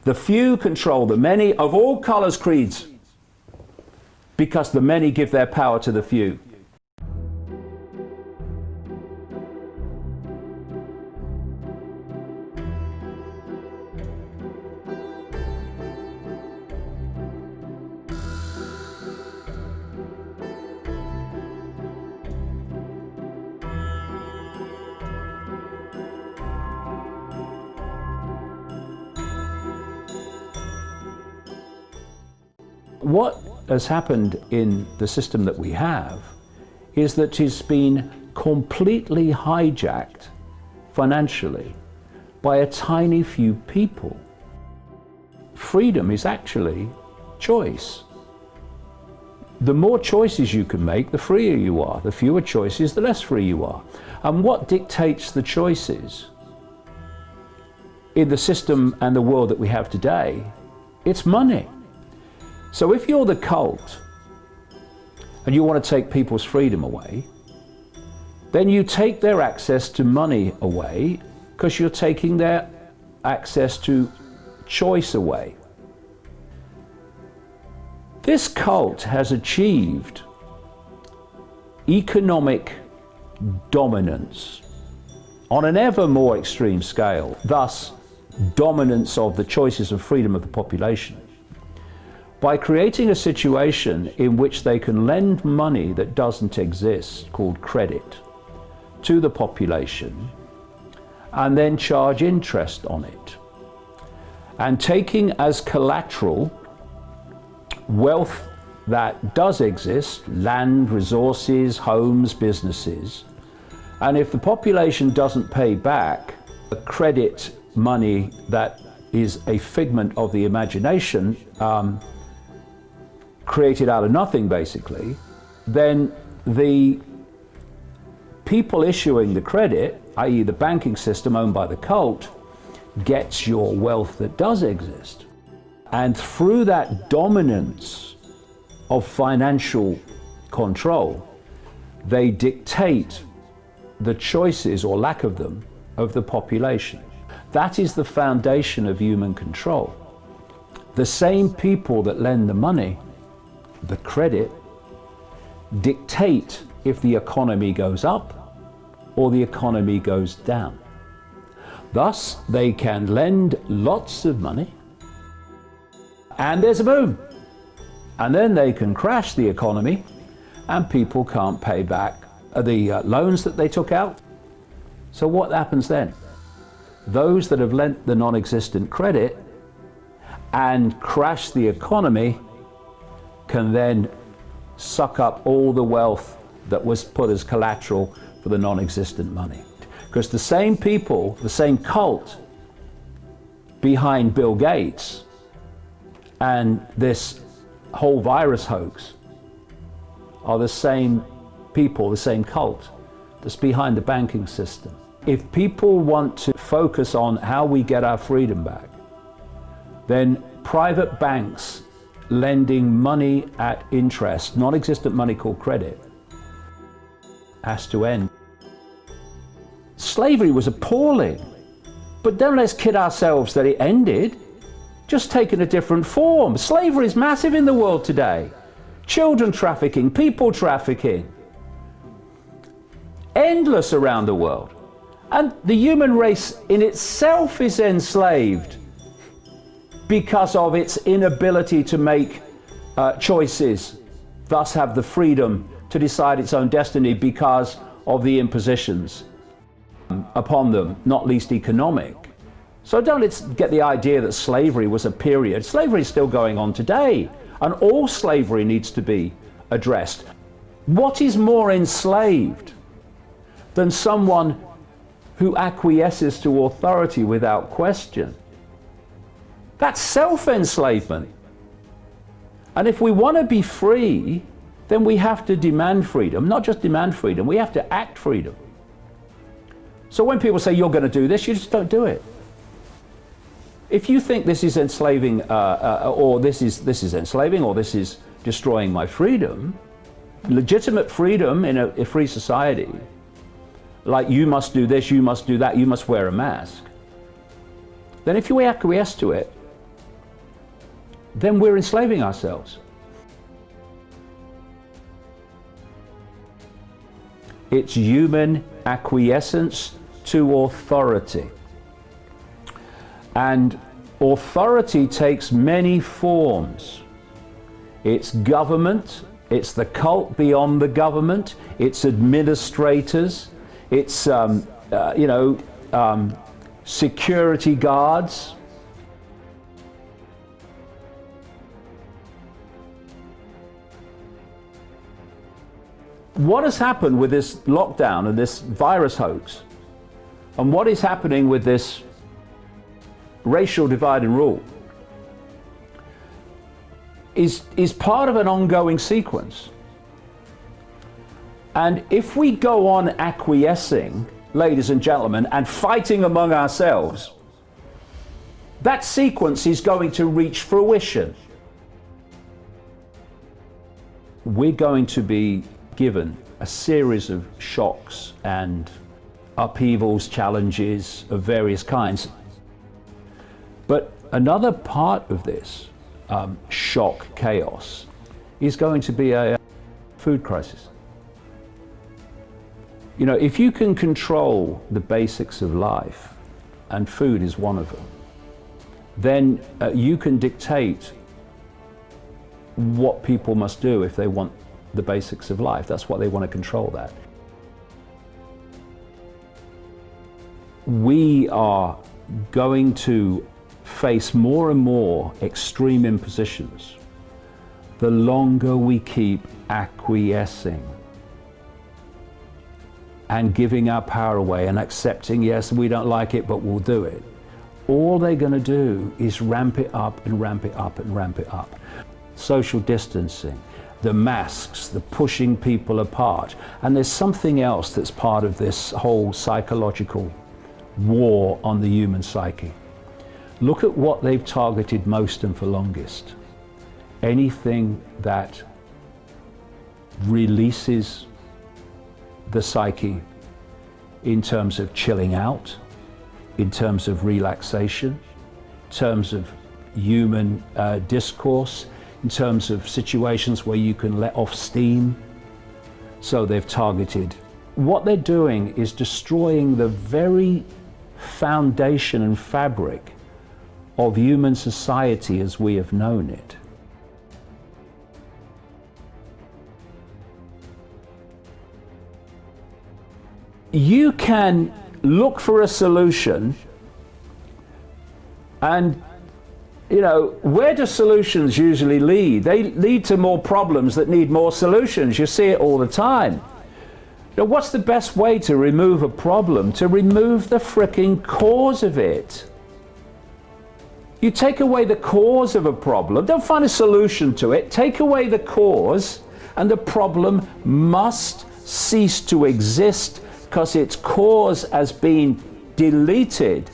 The few control the many of all colors, creeds, because the many give their power to the few. What has happened in the system that we have is that it's been completely hijacked financially by a tiny few people. Freedom is actually choice. The more choices you can make, the freer you are. The fewer choices, the less free you are. And what dictates the choices in the system and the world that we have today? It's money. So if you're the cult and you want to take people's freedom away, then you take their access to money away because you're taking their access to choice away. This cult has achieved economic dominance on an ever more extreme scale, thus dominance of the choices and freedom of the population, by creating a situation in which they can lend money that doesn't exist, called credit, to the population, and then charge interest on it. And taking as collateral wealth that does exist, land, resources, homes, businesses, and if the population doesn't pay back the credit money that is a figment of the imagination, created out of nothing basically, then the people issuing the credit, i.e. the banking system owned by the cult, gets your wealth that does exist. And through that dominance of financial control, they dictate the choices, or lack of them, of the population. That is the foundation of human control. The same people that lend the money, the credit, dictate if the economy goes up or the economy goes down. Thus, they can lend lots of money and there's a boom. And then they can crash the economy and people can't pay back the loans that they took out. So what happens then? Those that have lent the non-existent credit and crash the economy can then suck up all the wealth that was put as collateral for the non-existent money. Because the same people, the same cult behind Bill Gates and this whole virus hoax are the same people, the same cult that's behind the banking system. If people want to focus on how we get our freedom back, then private banks lending money at interest, non-existent money called credit, has to end. Slavery was appalling, but don't let's kid ourselves that it ended, just taken a different form. Slavery is massive in the world today. Children trafficking, people trafficking, endless around the world. And the human race in itself is enslaved because of its inability to make choices, thus have the freedom to decide its own destiny because of the impositions upon them, not least economic. So don't get the idea that slavery was a period. Slavery is still going on today, and all slavery needs to be addressed. What is more enslaved than someone who acquiesces to authority without question? That's self-enslavement. And if we want to be free, then we have to demand freedom. Not just demand freedom, we have to act freedom. So when people say you're going to do this, you just don't do it. If you think this is enslaving, or this is enslaving, or this is destroying my freedom, legitimate freedom in a free society, like you must do this, you must do that, you must wear a mask, then if you acquiesce to it, then we're enslaving ourselves. It's human acquiescence to authority. And authority takes many forms. It's government, it's the cult beyond the government, it's administrators, it's security guards. What has happened with this lockdown and this virus hoax, and what is happening with this racial divide and rule, is part of an ongoing sequence. And if we go on acquiescing, ladies and gentlemen, and fighting among ourselves, that sequence is going to reach fruition. We're going to be given a series of shocks and upheavals, challenges of various kinds. But another part of this shock, chaos, is going to be a food crisis. You know, if you can control the basics of life, and food is one of them, then you can dictate what people must do if they want the basics of life. That's what they want to control that. We are going to face more and more extreme impositions the longer we keep acquiescing and giving our power away and accepting, yes, we don't like it, but we'll do it. All they're going to do is ramp it up and ramp it up and ramp it up. Social distancing, the masks, the pushing people apart. And there's something else that's part of this whole psychological war on the human psyche. Look at what they've targeted most and for longest. Anything that releases the psyche in terms of chilling out, in terms of relaxation, in terms of human discourse, in terms of situations where you can let off steam. So they've targeted. What they're doing is destroying the very foundation and fabric of human society as we have known it. You can look for a solution, and you know, where do solutions usually lead? They lead to more problems that need more solutions. You see it all the time. Now, what's the best way to remove a problem? To remove the fricking cause of it. You take away the cause of a problem, don't find a solution to it, take away the cause, and the problem must cease to exist because its cause has been deleted